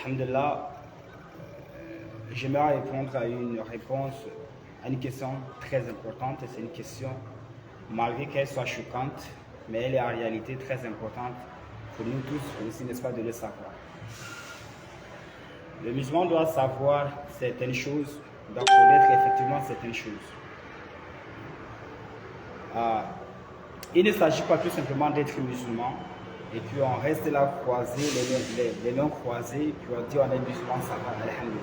Alhamdulillah, j'aimerais répondre à une réponse à une question très importante. C'est une question, malgré qu'elle soit choquante, mais elle est en réalité très importante pour nous tous aussi, n'est-ce pas, de le savoir. Le musulman doit savoir certaines choses, doit connaître effectivement certaines choses. Il ne s'agit pas tout simplement d'être musulman et puis on reste là croisés, les mains croisées, et puis on dit on est musulman, ça va, alhamdulillah.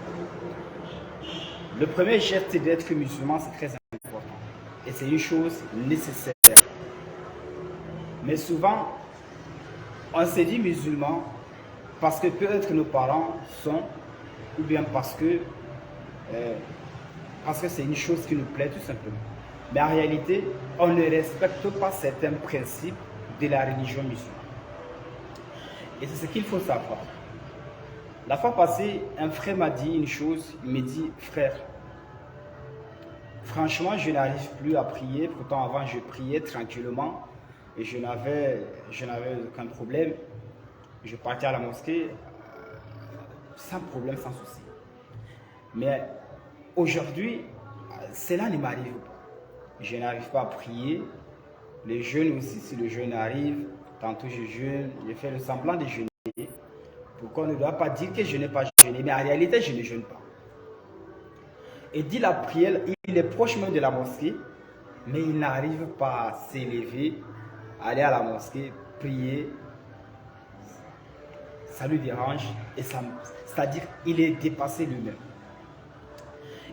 Le premier geste d'être musulman, c'est très important et c'est une chose nécessaire. Mais souvent, on se dit musulman parce que peut-être nos parents sont, ou bien parce que c'est une chose qui nous plaît tout simplement. Mais en réalité, on ne respecte pas certains principes de la religion musulmane. Et c'est ce qu'il faut savoir. La fois passée, un frère m'a dit une chose, il me dit, frère, franchement, je n'arrive plus à prier, pourtant avant je priais tranquillement et je n'avais aucun problème. Je partais à la mosquée sans problème, sans souci. Mais aujourd'hui, cela ne m'arrive pas. Je n'arrive pas à prier. Les jeûnes aussi, si le jeûne arrive, tantôt je jeûne, je fais le semblant de jeûner. Pourquoi on ne doit pas dire que je n'ai pas jeûné, mais en réalité, je ne jeûne pas. Et dit la prière, il est proche même de la mosquée, mais il n'arrive pas à s'élever, aller à la mosquée, prier. Ça lui dérange, c'est-à-dire il est dépassé lui-même.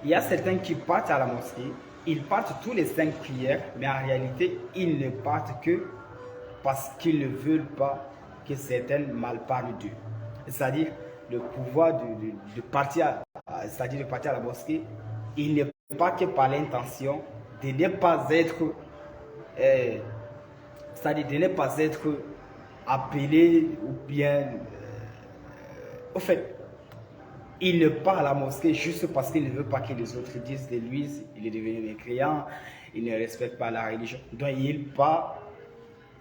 Il y a certains qui partent à la mosquée, ils partent tous les 5 prières, mais en réalité, ils ne partent que parce qu'ils ne veulent pas que certaines mal parlent d'eux. C'est-à-dire le pouvoir de partir, c'est-à-dire de partir à la mosquée, il n'est pas que par l'intention de ne pas être, c'est-à-dire de ne pas être appelé ou bien, au fait, il ne part à la mosquée juste parce qu'il ne veut pas que les autres disent de lui, il est devenu mécréant, il ne respecte pas la religion. Donc il part,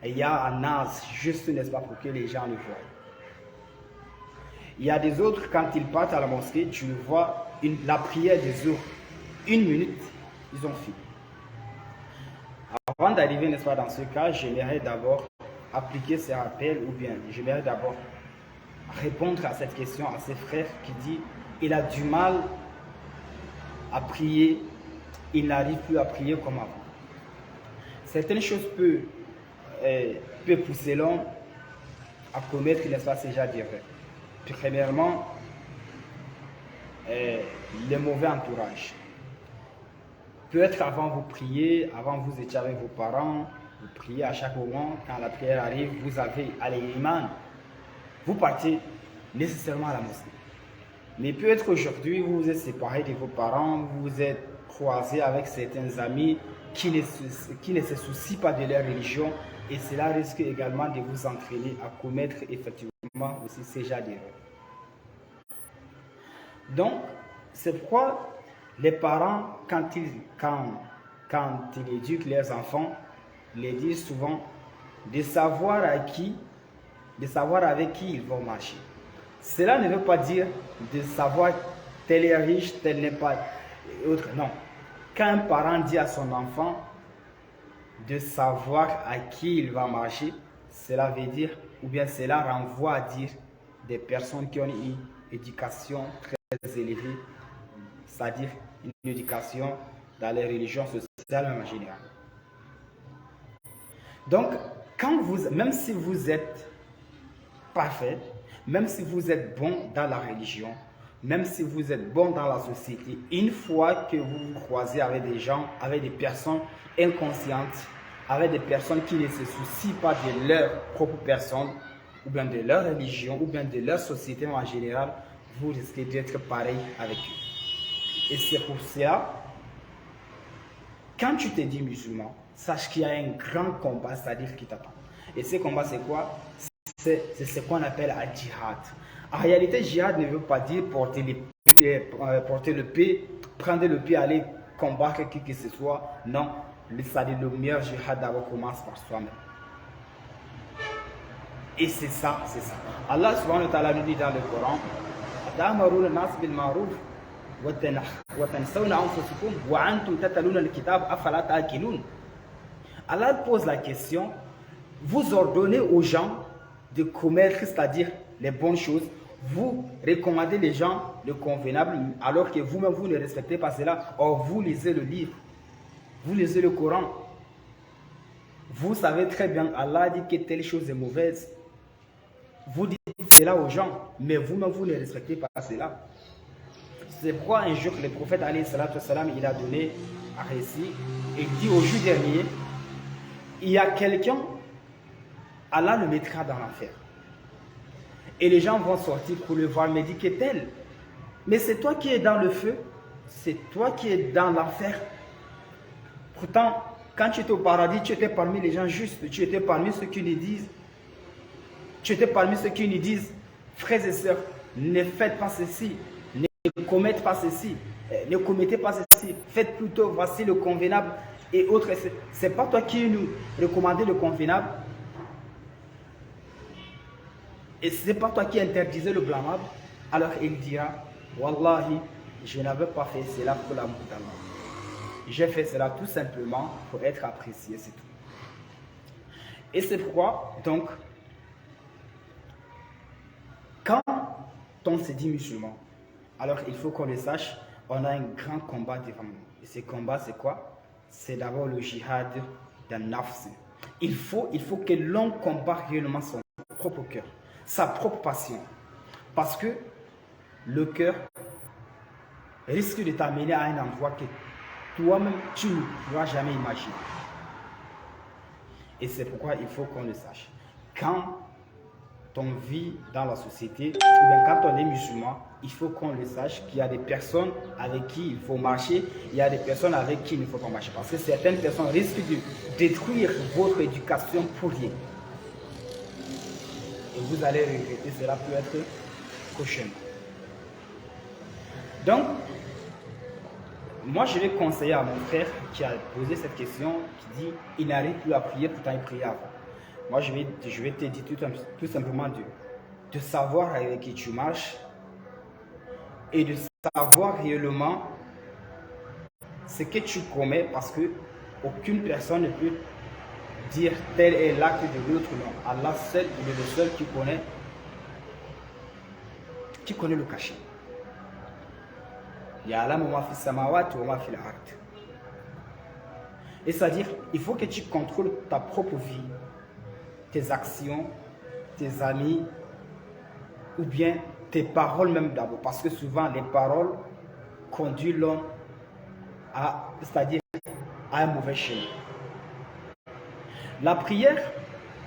il y a un as juste, n'est-ce pas, pour que les gens le voient. Il y a des autres, quand ils partent à la mosquée, tu vois la prière des autres, 1 minute, ils ont fini. Avant d'arriver, n'est-ce pas, dans ce cas, j'aimerais d'abord appliquer ces rappels ou bien j'aimerais d'abord répondre à cette question à ses frères qui dit il a du mal à prier, il n'arrive plus à prier comme avant. Certaines choses peuvent pousser l'homme à commettre, n'est-ce pas, ces genres d'erreurs. Premièrement, le mauvais entourage. Peut-être avant vous priez, avant vous étiez avec vos parents, vous priez à chaque moment, quand la prière arrive, vous avez l'imam. Vous partez nécessairement à la mosquée. Mais peut-être qu'aujourd'hui, vous vous êtes séparé de vos parents, vous vous êtes croisé avec certains amis qui ne se soucient pas de leur religion et cela risque également de vous entraîner à commettre effectivement aussi ces genres d'erreurs. Donc, c'est pourquoi les parents, quand ils éduquent leurs enfants, les disent souvent de savoir avec qui ils vont marcher. Cela ne veut pas dire de savoir tel est riche, tel n'est pas autre. Non. Quand un parent dit à son enfant de savoir à qui il va marcher, cela veut dire, ou bien cela renvoie à dire des personnes qui ont une éducation très élevée, c'est-à-dire une éducation dans les religions sociales en général. Donc, même si vous êtes parfait, même si vous êtes bon dans la religion, même si vous êtes bon dans la société, une fois que vous vous croisez avec des gens, avec des personnes inconscientes, avec des personnes qui ne se soucient pas de leur propre personne, ou bien de leur religion, ou bien de leur société en général, vous risquez d'être pareil avec eux. Et c'est pour cela, quand tu te dis musulman, sache qu'il y a un grand combat, c'est-à-dire qui t'attend. Et ce combat, c'est quoi? C'est ce qu'on appelle un djihad. En réalité, djihad ne veut pas dire porter le pied, prendre le pied, aller combattre qui que ce soit. Non, c'est-à-dire le meilleur djihad d'abord commence par soi-même. Et c'est ça, c'est ça. Allah subhanahu wa ta'ala nous dit dans le Coran, أتأمرون الناس بالمعروف وتنسون أنفسكم وأنتم تتلون الكتاب أفلا تعقلون. Allah pose la question, vous ordonnez aux gens de commettre, c'est-à-dire les bonnes choses, vous recommandez les gens le convenable, alors que vous-même vous ne respectez pas cela. Or vous lisez le livre, vous lisez le Coran, vous savez très bien, Allah dit que telle chose est mauvaise. Vous dites cela aux gens, mais vous-même vous ne respectez pas cela. C'est pourquoi un jour le prophète alayhi salatu wassalam, il a donné un récit et dit au jour dernier, il y a quelqu'un, Allah le mettra dans l'enfer. Et les gens vont sortir pour le voir, mais dit qu'est-elle? Mais c'est toi qui es dans le feu, c'est toi qui es dans l'enfer. Pourtant, quand tu étais au paradis, tu étais parmi les gens justes, tu étais parmi ceux qui nous disent, frères et sœurs, ne faites pas ceci, ne commettez pas ceci, ne commettez pas ceci, faites plutôt, voici le convenable et autres. C'est pas toi qui nous recommandais le convenable, et c'est pas toi qui interdisais le blâmable. Alors il dira, Wallahi, je n'avais pas fait cela pour l'amour d'Allah. J'ai fait cela tout simplement pour être apprécié, c'est tout. Et c'est pourquoi, donc, quand on se dit musulman, alors il faut qu'on le sache, on a un grand combat devant nous. Et ce combat, c'est quoi? C'est d'abord le jihad d'un nafs. Il faut que l'on combat réellement son propre cœur, sa propre passion. Parce que le cœur risque de t'amener à un endroit que toi-même, tu ne pourras jamais imaginer. Et c'est pourquoi il faut qu'on le sache. Quand on vit dans la société, ou bien quand on est musulman, il faut qu'on le sache qu'il y a des personnes avec qui il faut marcher, il y a des personnes avec qui il ne faut pas marcher. Parce que certaines personnes risquent de détruire votre éducation pour rien. Et vous allez regretter, cela peut être prochainement. Donc, moi je vais conseiller à mon frère qui a posé cette question, qui dit il n'arrive plus à prier, pourtant il priait avant. Moi je vais te dire tout simplement de savoir avec qui tu marches et de savoir réellement ce que tu commets, parce que aucune personne ne peut dire tel est l'acte de l'autre. Non, Allah seul, il est le seul qui connaît le cachet. Et c'est-à-dire, il faut que tu contrôles ta propre vie, tes actions, tes amis, ou bien tes paroles même d'abord. Parce que souvent, les paroles conduisent l'homme c'est-à-dire à un mauvais chemin. La prière,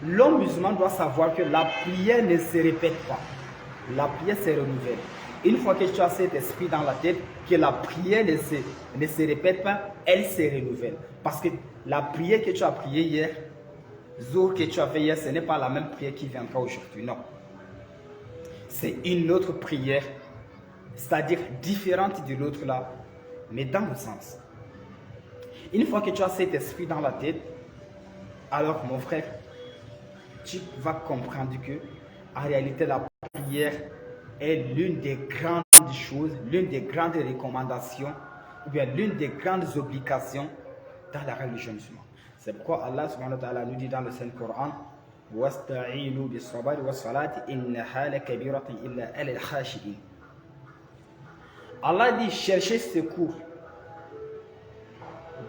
l'homme musulman doit savoir que la prière ne se répète pas. La prière se renouvelle. Une fois que tu as cet esprit dans la tête, que la prière ne se répète pas, elle se renouvelle. Parce que la prière que tu as priée hier, Zour que tu as fait hier, ce n'est pas la même prière qui viendra aujourd'hui, non. C'est une autre prière, c'est-à-dire différente de l'autre là, mais dans le sens. Une fois que tu as cet esprit dans la tête, alors mon frère, tu vas comprendre que en réalité la prière est l'une des grandes choses, l'une des grandes recommandations, ou bien l'une des grandes obligations dans la religion musulmane. C'est pourquoi Allah subhanahu wa ta'ala nous dit dans le Saint-Coran, وَاسْتَعِينُوا بِالصَّبْرِ وَالصَّلَاةِ إِنَّهَا لَكَبِيرَةٌ إِلَّا عَلَى الْخَاشِعِينَ. Allah dit cherchez secours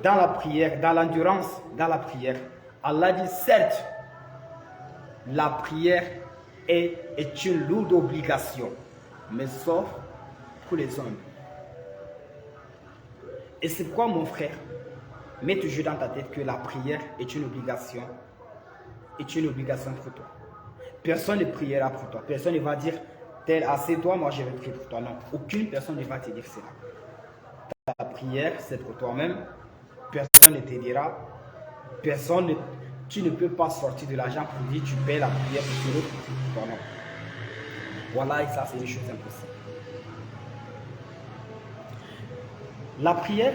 dans la prière, dans l'endurance, dans la prière. Allah dit certes, la prière est une lourde obligation, mais sauf pour les hommes. Et c'est pourquoi mon frère, mets toujours dans ta tête que la prière est une obligation pour toi. Personne ne priera pour toi. Personne ne va dire, tel assieds-toi, moi je vais prier pour toi. Non, aucune personne ne va te dire cela. Ta prière, c'est pour toi-même. Personne ne te dira. Tu ne peux pas sortir de l'argent pour dire tu paies la prière pour toi. Non. Voilà, et ça c'est une chose impossible. La prière,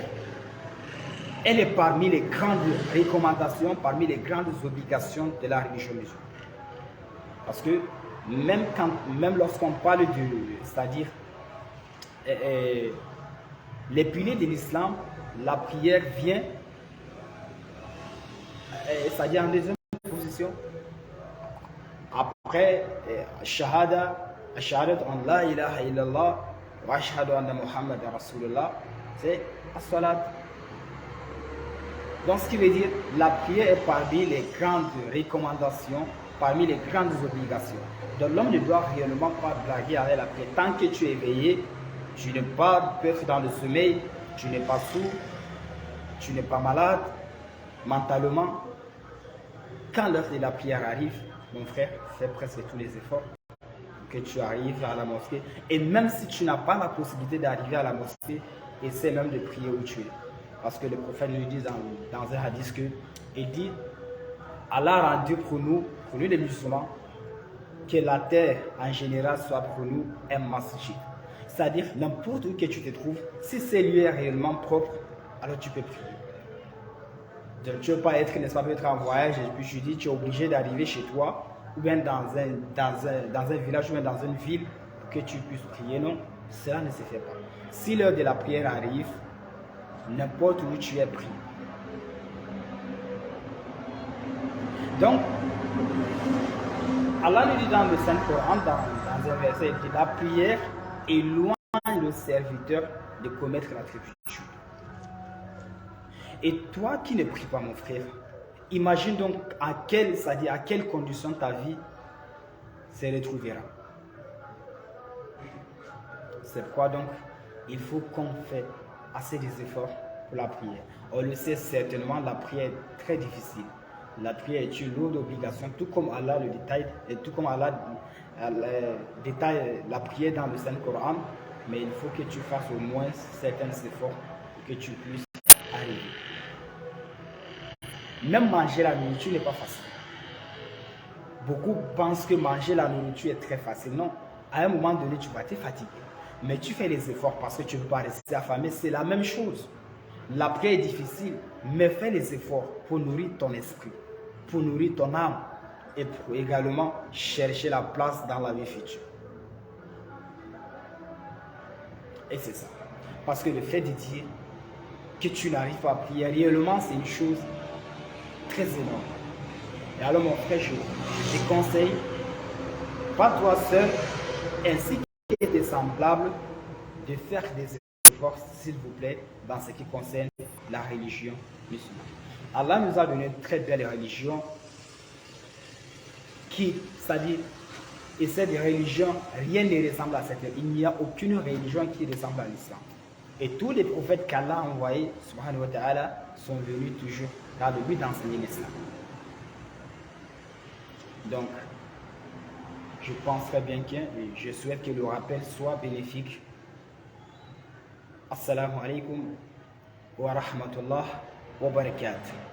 elle est parmi les grandes recommandations, parmi les grandes obligations de la religion musulmane. Parce que même lorsqu'on parle c'est-à-dire les piliers de l'islam, la prière vient, c'est-à-dire en deuxième position, après shahadat an la ilaha illallah wa ashhadu anna Muhammad Rasulullah, c'est as-salat. Donc ce qui veut dire, la prière est parmi les grandes recommandations, parmi les grandes obligations. Donc l'homme ne doit réellement pas blaguer avec la prière. Tant que tu es éveillé, tu n'es pas peut-être dans le sommeil, tu n'es pas sourd, tu n'es pas malade mentalement. Quand l'heure de la prière arrive, mon frère, fais presque tous les efforts pour que tu arrives à la mosquée. Et même si tu n'as pas la possibilité d'arriver à la mosquée, essaie même de prier où tu es. Parce que le prophète nous dit dans un hadith il dit, Allah a rendu pour nous les musulmans, que la terre en général soit pour nous un masjid. C'est-à-dire, n'importe où que tu te trouves, si ce lieu est réellement propre, alors tu peux prier. Donc, tu ne veux pas être, n'est-ce pas, peut-être en voyage, et puis je dis, tu es obligé d'arriver chez toi, ou bien dans un village, ou bien dans une ville, pour que tu puisses prier. Non, cela ne se fait pas. Si l'heure de la prière arrive, n'importe où tu es pris. Donc, Allah nous dit dans le Saint-Coran, dans un verset, il dit, la prière éloigne le serviteur de commettre la turpitude. Et toi qui ne pries pas, mon frère, imagine donc à quelle condition ta vie se retrouvera. C'est pourquoi donc il faut qu'on fasse assez des efforts pour la prière. On le sait certainement, la prière est très difficile. La prière est une lourde obligation, tout comme Allah le détaille, et tout comme Allah détaille la prière dans le Saint-Coran, mais il faut que tu fasses au moins certains efforts pour que tu puisses arriver. Même manger la nourriture n'est pas facile. Beaucoup pensent que manger la nourriture est très facile. Non, à un moment donné, tu vas te fatiguer. Mais tu fais les efforts parce que tu ne veux pas rester affamé. C'est la même chose. La prière est difficile, mais fais les efforts pour nourrir ton esprit, pour nourrir ton âme et pour également chercher la place dans la vie future. Et c'est ça. Parce que le fait de dire que tu n'arrives pas à prier, réellement, c'est une chose très énorme. Et alors, mon frère, je te conseille, pas toi seul, ainsi que tes semblables, de faire des efforts, s'il vous plaît, dans ce qui concerne la religion musulmane. Allah nous a donné une très belle religion qui, c'est-à-dire, et cette religion, rien ne ressemble à cette. Il n'y a aucune religion qui ressemble à l'islam. Et tous les prophètes qu'Allah a envoyés, subhanahu wa ta'ala, sont venus toujours dans le but d'enseigner l'islam. Donc, je pense très bien que je souhaite que le rappel soit bénéfique. Assalamu alaikum wa rahmatullah wa barakatuh.